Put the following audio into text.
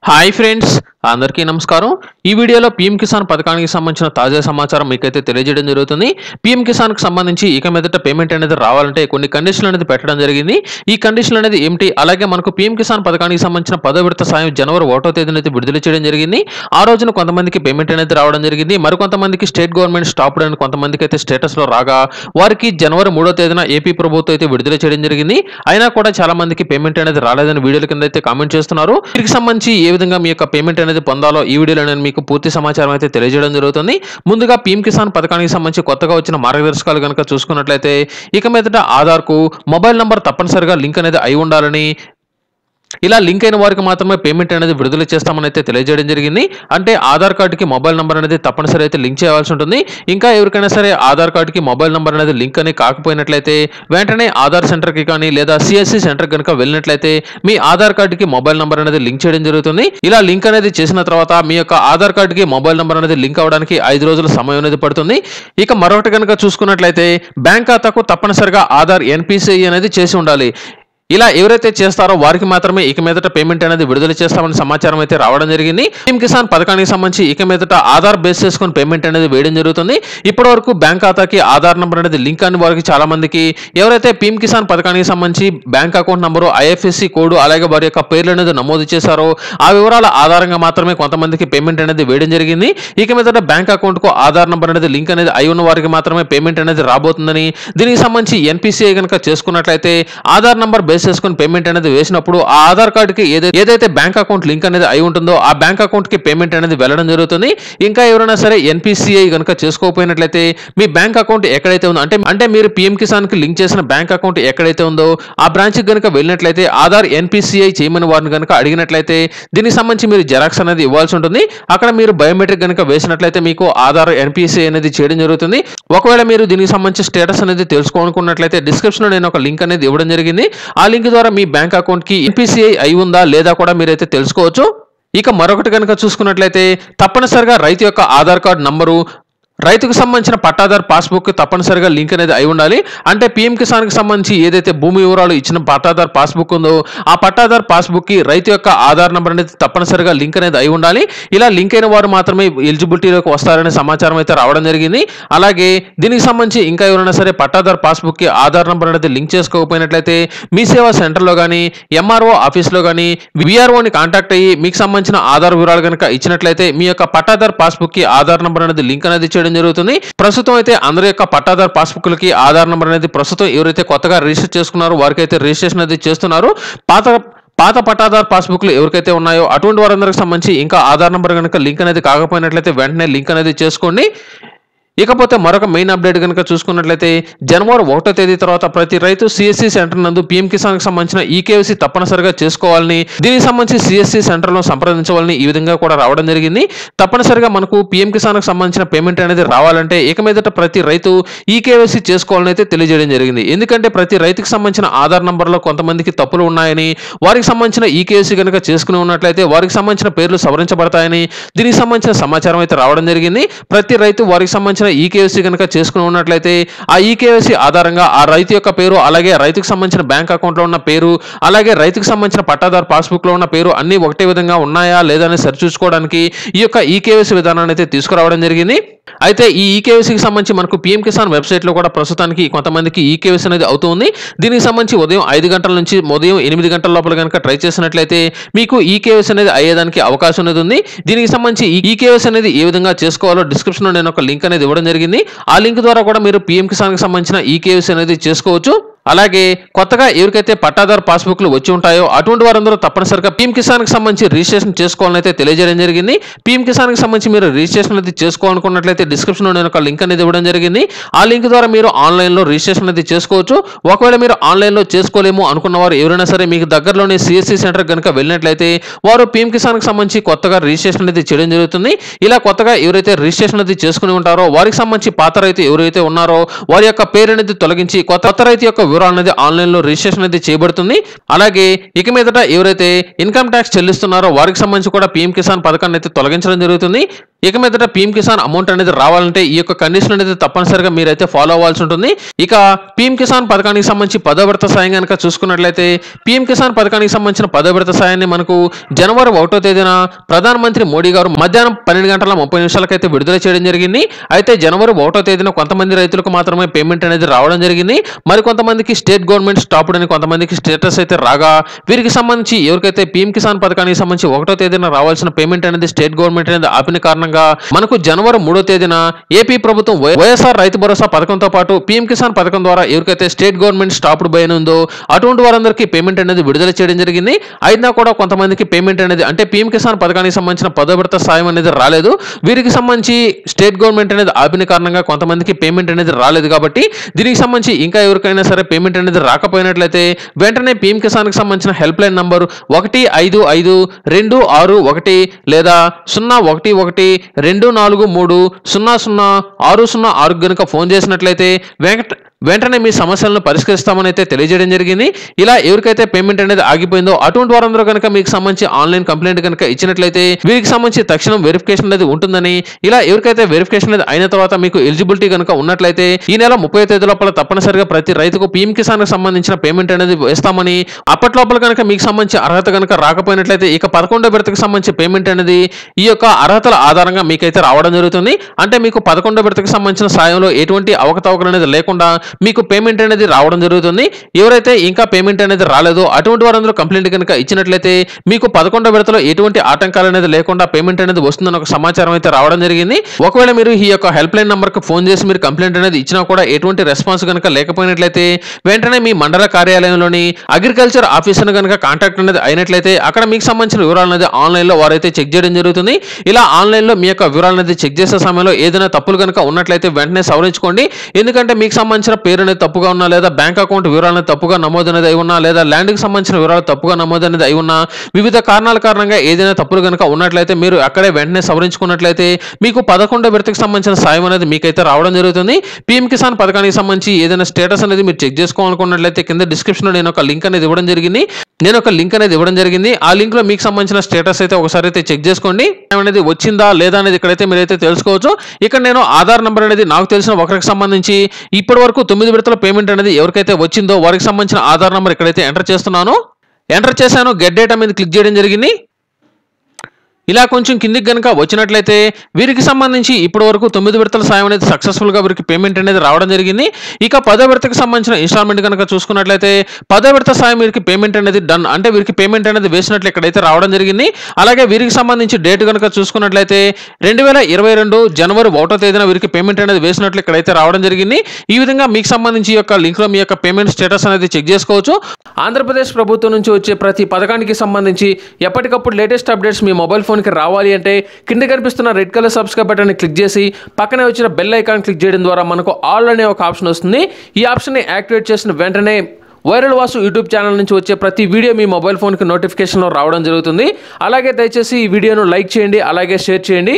Hi friends, అందరికీ నమస్కారం. ఈ వీడియోలో పీఎం కిసాన్ పథకానికి సంబంధించిన తాజా సమాచారం మీకైతే తెలియజేయడం జరుగుతుంది. పీఎం కిసాన్కి సంబంధించి ఇక మీదట పేమెంట్ అనేది రావాలంటే కొన్ని కండిషన్లు అనేది పెట్టడం జరిగింది. ఈ కండిషన్లు అనేది ఏమిటి, అలాగే మనకు పీఎం కిసాన్ పథకానికి సంబంధించిన 10వ విడత సాయం జనవరి 1వ తేదీన అయితే విడుదల చేయడం జరిగింది. ఆ రోజున కొంతమందికి పేమెంట్ అనేది రావడం జరిగింది. మరికొంతమందికి స్టేట్ గవర్నమెంట్ స్టాప్ అని కొంతమందికి అయితే స్టేటస్లో రాగా వారికి జనవరి 3వ తేదీన ఏపీ ప్రభుత్వం అయితే విడుదల చేయడం జరిగింది. అయినా కూడా చాలా మందికి పేమెంట్ అనేది రాలేదని వీడియోల కింద అయితే కామెంట్ చేస్తున్నారు. వీరికి సంబంధించి ఏ విధంగా మీ యొక్క పేమెంట్ అనేది పొందాలో ఈ వీడియోలో నేను మీకు పూర్తి సమాచారం అయితే తెలియజేయడం జరుగుతుంది. ముందుగా పీఎం కిసాన్ పథకానికి సంబంధించి కొత్తగా వచ్చిన మార్గదర్శకాలు కనుక చూసుకున్నట్లయితే ఇక మీదట ఆధార్కు మొబైల్ నంబర్ తప్పనిసరిగా లింక్ అనేది అయి ఉండాలని, ఇలా లింక్ అయిన వారికి మాత్రమే పేమెంట్ అనేది విడుదల చేస్తామని అయితే తెలియజేయడం జరిగింది. అంటే ఆధార్ కార్డుకి మొబైల్ నంబర్ అనేది తప్పనిసరి అయితే లింక్ చేయాల్సి ఉంటుంది. ఇంకా ఎవరికైనా సరే ఆధార్ కార్డుకి మొబైల్ నంబర్ అనేది లింక్ అని కాకపోయినట్లయితే వెంటనే ఆధార్ సెంటర్కి కానీ లేదా సిఎస్సి సెంటర్ కనుక వెళ్ళినట్లయితే మీ ఆధార్ కార్డుకి మొబైల్ నంబర్ అనేది లింక్ చేయడం జరుగుతుంది. ఇలా లింక్ అనేది చేసిన తర్వాత మీ యొక్క ఆధార్ కార్డుకి మొబైల్ నంబర్ అనేది లింక్ అవ్వడానికి 5 రోజుల సమయం అనేది పడుతుంది. ఇక మరొకటి కనుక చూసుకున్నట్లయితే బ్యాంక్ ఖాతాకు తప్పనిసరిగా ఆధార్ ఎన్పిసిఐ అనేది చేసి ఉండాలి. ఇలా ఎవరైతే చేస్తారో వారికి మాత్రమే ఇక మీదట పేమెంట్ అనేది విడుదల చేస్తామని సమాచారం అయితే రావడం జరిగింది. పీఎం కిసాన్ పథకానికి సంబంధించి ఇక మీదట ఆధార్ బేస్ చేసుకుని పేమెంట్ అనేది వేయడం జరుగుతుంది. ఇప్పటి వరకు బ్యాంక్ ఖాతాకి ఆధార్ నంబర్ అనేది లింక్ అని వారికి చాలా మందికి, ఎవరైతే పీఎం కిసాన్ పథకానికి సంబంధించి bank account number, IFSC code, అలాగే వారి యొక్క పేర్లు అనేది నమోదు చేశారో ఆ వివరాల ఆధారంగా మాత్రమే కొంతమందికి పేమెంట్ అనేది వేయడం జరిగింది. ఇక మీదట బ్యాంక్ అకౌంట్ కు ఆధార్ నంబర్ అనేది లింక్ అనేది అయి ఉన్న వారికి మాత్రమే పేమెంట్ అనేది రాబోతుందని, దీనికి సంబంధించి ఎన్పిసిఐ కనుక చేసుకున్నట్లయితే ఆధార్ నంబర్ బేస్ చేసుకుని పేమెంట్ అనేది వేసినప్పుడు ఆ ఆధార్ కార్డుకి ఏదైతే బ్యాంక్ అకౌంట్ లింక్ అనేది అయి ఉంటుందో ఆ బ్యాంక్ అకౌంట్ కి పేమెంట్ అనేది వెళ్ళడం జరుగుతుంది. ఇంకా ఎవరైనా సరే ఎన్పిసిఐ కనుక చేసుకోకపోయినట్లయితే మీ బ్యాంక్ అకౌంట్ ఎక్కడైతే ఉందో అంటే మీరు పీఎం కిసాన్ కి లింక్ చేసిన బ్యాంక్ అకౌంట్ ఎక్కడైతే ఉందో ఆ బ్రాంచ్ కి కనుక వెళ్ళినట్లయితే ఆధార్ ఎన్పిసిఐ చేయమని వారిని కనుక అడిగినట్లయితే దీనికి సంబంధించి మీరు జెరాక్స్ అనేది ఇవ్వాల్సి ఉంటుంది. అక్కడ మీరు బయోమెట్రిక్ కనుక వేసినట్లయితే మీకు ఆధార్ ఎన్పిసిఐ అనేది చేయడం జరుగుతుంది. ఒకవేళ మీరు దీనికి సంబంధించి స్టేటస్ అనేది తెలుసుకోవాలనుకున్నట్లయితే డిస్క్రిప్షన్ లో నేను ఒక లింక్ అనేది ఇవ్వడం జరిగింది. ఆ లింక్ ద్వారా మీ బ్యాంక్ అకౌంట్ కి ఎన్పిసిఐ అయి ఉందా లేదా కూడా మీరైతే తెలుసుకోవచ్చు. ఇక మరొకటి కనుక చూసుకున్నట్లయితే తప్పనిసరిగా రైతు యొక్క ఆధార్ కార్డు నంబరు, రైతుకు సంబంధించిన పట్టాదార్ పాస్బుక్ తప్పనిసరిగా లింక్ అనేది అయి ఉండాలి. అంటే పీఎం కిసాన్కి సంబంధించి ఏదైతే భూమి వివరాలు ఇచ్చిన పట్టాదార్ పాస్బుక్ ఉందో ఆ పట్టాదార్ పాస్బుక్ కి రైతు యొక్క ఆధార్ నంబర్ అనేది తప్పనిసరిగా లింక్ అనేది అయి ఉండాలి. ఇలా లింక్ అయిన వారు మాత్రమే ఎలిజిబిలిటీలోకి వస్తారనే సమాచారం అయితే రావడం జరిగింది. అలాగే దీనికి సంబంధించి ఇంకా ఎవరైనా సరే పట్టాదార్ పాస్బుక్ కి ఆధార్ నంబర్ అనేది లింక్ చేసుకోకపోయినట్లయితే మీ సేవా సెంటర్లో కానీ ఎంఆర్ఓ ఆఫీస్లో కానీ విఆర్ఓని కాంటాక్ట్ అయ్యి మీకు సంబంధించిన ఆధార్ వివరాలు కనుక ఇచ్చినట్లయితే మీ యొక్క పట్టాదార్ పాస్బుక్ కి ఆధార్ నంబర్ అనేది లింక్ అనేది జరుగుతుంది. ప్రస్తుతం అయితే అందరి యొక్క పట్టాదార్ పాస్బుక్లకి ఆధార్ నంబర్ అనేది ప్రస్తుతం ఎవరైతే కొత్తగా రిజిస్టర్ చేసుకున్నారో వారికి అయితే రిజిస్ట్రేషన్ అనేది చేస్తున్నారు. పాత పట్టాదార్ పాస్బుక్లు ఎవరికైతే ఉన్నాయో అటువంటి వారందరికి సంబంధించి ఇంకా ఆధార్ నంబర్ కనుక లింక్ అనేది కాకపోయినట్లయితే వెంటనే లింక్ అనేది చేసుకోండి. ఇకపోతే మరొక మెయిన్ అప్డేట్ కనుక చూసుకున్నట్లయితే జనవరి 1వ తేదీ తర్వాత ప్రతి రైతు సిఎస్సి సెంటర్ నందు పీఎం కిసాన్ కి సంబంధించిన ఈకేవైసీ తప్పనిసరిగా చేసుకోవాలని, దీనికి సంబంధించి సిఎస్సి సెంటర్లో సంప్రదించవాలని ఈ విధంగా కూడా రావడం జరిగింది. తప్పనిసరిగా మనకు పీఎం కిసాన్ కి సంబంధించిన పేమెంట్ అనేది రావాలంటే ఇక మీదట ప్రతి రైతు ఈకేవైసీ చేసుకోవాలని అయితే తెలియజేయడం జరిగింది. ఎందుకంటే ప్రతి రైతుకి సంబంధించిన ఆధార్ నంబర్లో కొంతమందికి తప్పులు ఉన్నాయని, వారికి సంబంధించిన ఈకేవైసీ కనుక చేసుకుని ఉన్నట్లయితే వారికి సంబంధించిన పేర్లు సవరించబడతాయని దీనికి సంబంధించిన సమాచారం అయితే రావడం జరిగింది. ప్రతి రైతు వారికి సంబంధించిన ఈకేవైసీ కనుక చేసుకుని ఉన్నట్లయితే ఆ ఈకేవైసీ ఆధారంగా ఆ రైతు యొక్క పేరు, అలాగే రైతుకు సంబంధించిన బ్యాంక్ అకౌంట్ లో ఉన్న పేరు, అలాగే రైతుకు సంబంధించిన పట్టాదార్ పాస్బుక్ లో ఉన్న పేరు అన్ని ఒకటే విధంగా ఉన్నాయా లేదా అని సరిచూసుకోవడానికి ఈ యొక్క ఈకేవైసీ విధానాన్ని అయితే తీసుకురావడం జరిగింది. అయితే ఈ ఈకేవైసీకి సంబంధించి మనకు పీఎం కిసాన్ వెబ్సైట్ లో కూడా ప్రస్తుతానికి కొంతమందికి ఈకేవైసీ అనేది అవుతుంది. దీనికి సంబంధించి ఉదయం 5 గంటల నుంచి ఉదయం 8 గంటల లోపల కనుక ట్రై చేసినట్లయితే మీకు ఈకేవైసీ అనేది అయ్యేదానికి అవకాశం అనేది ఉంది. దీనికి సంబంధించి ఈకేవైసీ అనేది ఏ విధంగా చేసుకోవాలో డిస్క్రిప్షన్ లో నేను ఒక లింక్ అనేది ఇవ్వడం జరిగింది. ఆ లింక్ ద్వారా కూడా మీరు పీఎం కిసాన్ కి సంబంధించిన ఈకేవైసీ అనేది చేసుకోవచ్చు. అలాగే కొత్తగా ఎవరికైతే పట్టాదార్ పాస్బుక్లు వచ్చి ఉంటాయో అటువంటి వారందరూ తప్పనిసరిగా పీఎం కిసాన్ కి సంబంధించి రిజిస్ట్రేషన్ చేసుకోవాలని అయితే తెలియజేయడం జరిగింది. పీఎం కిసాన్ కి సంబంధించి మీరు రిజిస్ట్రేషన్ అనేది చేసుకోవాలనుకున్నట్లయితే డిస్క్రిప్షన్ లో నేను ఒక లింక్ అనేది ఇవ్వడం జరిగింది. ఆ లింక్ ద్వారా మీరు ఆన్లైన్ లో రిజిస్ట్రేషన్ అనేది చేసుకోవచ్చు. ఒకవేళ మీరు ఆన్లైన్ లో చేసుకోలేము అనుకున్న వారు ఎవరైనా సరే మీకు దగ్గరలోని సిఎస్సి సెంటర్ కనుక వెళ్ళినట్లయితే వారు పీఎం కిసాన్ కి సంబంధించి కొత్తగా రిజిస్ట్రేషన్ అనేది చేయడం జరుగుతుంది. ఇలా కొత్తగా ఎవరైతే రిజిస్ట్రేషన్ అనేది చేసుకుని ఉంటారో వారికి సంబంధించి పాత రైతు ఎవరైతే ఉన్నారో వారి యొక్క పేరు అనేది తొలగించి కొత్త రైతు యొక్క వివరాలు అనేది ఆన్లైన్లో రిజిస్ట్రేషన్ అయితే చేయబడుతుంది. అలాగే ఇక మీదట ఎవరైతే ఇన్కమ్ ట్యాక్స్ చెల్లిస్తున్నారో వారికి సంబంధించి కూడా పీఎం కిసాన్ పథకాన్ని అయితే తొలగించడం జరుగుతుంది. ఇక మీదట పీఎం కిసాన్ అమౌంట్ అనేది రావాలంటే ఈ యొక్క కండిషన్ అనేది తప్పనిసరిగా మీరైతే ఫాలో అవ్వాల్సి ఉంటుంది. ఇక పీఎం కిసాన్ పథకానికి సంబంధించి 10వ విడత సాయం కనుక చూసుకున్నట్లయితే పీఎం కిసాన్ పథకానికి సంబంధించిన 10వ విడత సాయాన్ని మనకు జనవరి 1వ తేదీన ప్రధానమంత్రి మోడీ గారు మధ్యాహ్నం 12:30 విడుదల చేయడం జరిగింది. అయితే జనవరి 1వ తేదీన కొంతమంది రైతులకు మాత్రమే పేమెంట్ అనేది రావడం జరిగింది. మరి కొంతమందికి స్టేట్ గవర్నమెంట్ స్టాప్డ్ అని కొంతమందికి స్టేటస్ అయితే రాగా వీరికి సంబంధించి ఎవరికైతే పీఎం కిసాన్ పథకానికి సంబంధించి 1వ తేదీన రావాల్సిన పేమెంట్ అనేది స్టేట్ గవర్నమెంట్ అనేది ఆపిన కారణంగా మనకు జనవరి 3వ తేదీన ఏపీ ప్రభుత్వం వైఎస్ఆర్ రైతు భరోసా పథకంతో పాటు పీఎం కిసాన్ పథకం ద్వారా ఎవరికైతే స్టేట్ గవర్నమెంట్ స్టాప్డ్ బై ఉందో అటువంటి వారందరికీ పేమెంట్ అనేది విడుదల చేయడం జరిగింది. అయినా కూడా కొంతమందికి పేమెంట్ అనేది అంటే పీఎం కిసాన్ పథకానికి సంబంధించిన 10వ విడత సాయం అనేది రాలేదు. వీరికి సంబంధించి స్టేట్ గవర్నమెంట్ అనేది ఆపిన కారణంగా కొంతమందికి పేమెంట్ అనేది రాలేదు. కాబట్టి దీనికి సంబంధించి ఇంకా ఎవరికైనా సరే పేమెంట్ అనేది రాకపోయినట్లయితే వెంటనే పీఎం కిసాన్ కి సంబంధించిన హెల్ప్ లైన్ నంబర్ 155-261 లేదా 011-243-00-606 గనుక ఫోన్ చేసినట్లయితే వెంటనే మీ సమస్యలను పరిష్కరిస్తామని అయితే తెలియజేయడం జరిగింది. ఇలా ఎవరికైతే పేమెంట్ అనేది ఆగిపోయిందో అటువంటి వారందరూ కనుక మీకు సంబంధించి ఆన్లైన్ కంప్లైంట్ కనుక ఇచ్చినట్లయితే వీరికి సంబంధించి తక్షణం వెరిఫికేషన్ అనేది ఉంటుందని, ఇలా ఎవరికైతే వెరిఫికేషన్ అనేది అయిన తర్వాత మీకు ఎలిజిబిలిటీ కనుక ఉన్నట్లయితే ఈ నెల 30వ తేదీ లోపల తప్పనిసరిగా ప్రతి రైతుకు పీఎం కిసాన్ కి సంబంధించిన పేమెంట్ అనేది వేస్తామని, అప్పట్లోపల కనుక మీకు సంబంధించి అర్హత కనుక రాకపోయినట్లయితే ఇక 11వ విడతకు సంబంధించి పేమెంట్ అనేది ఈ యొక్క అర్హతల ఆధారంగా మీకైతే రావడం జరుగుతుంది. అంటే మీకు 11వ విడతకు సంబంధించిన సాయంలో ఎటువంటి అవకతవకలు అనేది లేకుండా మీకు పేమెంట్ అనేది రావడం జరుగుతుంది. ఎవరైతే ఇంకా పేమెంట్ అనేది రాలేదో అటువంటి వారందరూ కంప్లైంట్ కనుక ఇచ్చినట్లయితే మీకు 11వ విడతలో ఎటువంటి ఆటంకాలు అనేది లేకుండా పేమెంట్ అనేది వస్తుందని ఒక సమాచారం అయితే రావడం జరిగింది. ఒకవేళ మీరు ఈ యొక్క హెల్ప్ లైన్ నంబర్ కు ఫోన్ చేసి మీరు కంప్లైంట్ అనేది ఇచ్చినా కూడా ఎటువంటి రెస్పాన్స్ కనుక లేకపోయినట్లయితే వెంటనే మీ మండల కార్యాలయంలోని అగ్రికల్చర్ ఆఫీసర్ కనుక కాంటాక్ట్ అనేది అయినట్లయితే అక్కడ మీకు సంబంధించిన వివరాలు అనేది ఆన్లైన్ లో వారైతే చెక్ చేయడం జరుగుతుంది. ఇలా ఆన్లైన్ లో మీ యొక్క వివరాలు అనేది చెక్ చేసే సమయంలో ఏదైనా తప్పులు కనుక ఉన్నట్లయితే వెంటనే సవరించుకోండి. ఎందుకంటే మీకు సంబంధించిన పేరు అనేది తప్పుగా ఉన్నా లేదా బ్యాంక్ అకౌంట్ వివరాలు తప్పుగా నమోదు అనేది అయి ఉన్నా లేదా ల్యాండ్ కి సంబంధించిన వివరాలు తప్పుగా నమోదు అనేది అయి ఉన్నా వివిధ కారణాల కారణంగా ఏదైనా తప్పులు కనుక ఉన్నట్లయితే మీరు అక్కడే వెంటనే సవరించుకున్నట్లయితే మీకు 11వ విడతకు సంబంధించిన సాయం అనేది మీకైతే రావడం జరుగుతుంది. పీఎం కిసాన్ పథకానికి సంబంధించి ఏదైనా స్టేటస్ అనేది మీరు చెక్ చేసుకోవాలనుకున్నట్లయితే కింద డిస్క్రిప్షన్ లో నేను ఒక లింక్ అనేది ఇవ్వడం జరిగింది. ఆ లింక్ లో మీకు సంబంధించిన స్టేటస్ అయితే ఒకసారి అయితే చెక్ చేసుకోండి. అనేది వచ్చిందా లేదా అనేది ఇక్కడైతే మీరైతే తెలుసుకోవచ్చు. ఇక్కడ నేను ఆధార్ నంబర్ అనేది నాకు తెలిసిన ఒకరికి సంబంధించి ఇప్పటి వరకు 9 విడతల పేమెంట్ అనేది ఎవరికైతే వచ్చిందో వారికి సంబంధించిన ఆధార్ నంబర్ ఇక్కడైతే ఎంటర్ చేశాను. గెట్ డేటా మీద క్లిక్ చేయడం జరిగింది. ఇలా కొంచెం కిందికి గనుక వచ్చినట్లయితే వీరికి సంబంధించి ఇప్పటి వరకు 9 విడతల సాయం అనేది సక్సెస్ఫుల్ గా వీరికి పేమెంట్ అనేది రావడం జరిగింది. ఇక 10వ విడతకు సంబంధించిన ఇన్స్టాల్మెంట్ కనుక చూసుకున్నట్లయితే 10వ విడత సాయం వీరికి పేమెంట్ అనేది డన్ అంటే వీరికి పేమెంట్ అనేది వేసినట్లు ఇక్కడైతే రావడం జరిగింది. అలాగే వీరికి సంబంధించి డేట్ కనుక చూసుకున్నట్లయితే 2022 జనవరి 1వ తేదీన వీరికి పేమెంట్ అనేది వేసినట్లు ఇక్కడైతే రావడం జరిగింది. ఈ విధంగా మీకు సంబంధించి ఈ యొక్క లింక్ లో మీ యొక్క పేమెంట్ స్టేటస్ అనేది చెక్ చేసుకోవచ్చు. ఆంధ్రప్రదేశ్ ప్రభుత్వం నుంచి వచ్చే ప్రతి పథకానికి సంబంధించి ఎప్పటికప్పుడు లేటెస్ట్ అప్డేట్స్ మీ మొబైల్ ఫోన్ కి రావాలి అంటే కింద కనిపిస్తున్న రెడ్ కలర్ సబ్స్క్రైబ్ బటన్ ని క్లిక్ చేసి పక్కనే వచ్చిన బెల్ ఐకాన్ క్లిక్ చేయడం ద్వారా మనకు ఆల్ అనే ఒక ఆప్షన్ వస్తుంది. ఈ ఆప్షన్ ని యాక్టివేట్ చేసిన వెంటనే వైరల్ వాసు యూట్యూబ్ ఛానల్ నుంచి వచ్చే ప్రతి వీడియో మీ మొబైల్ ఫోన్ కి నోటిఫికేషన్ లో రావడం జరుగుతుంది. అలాగే దయచేసి ఈ వీడియోను లైక్ చేయండి, అలాగే షేర్ చేయండి.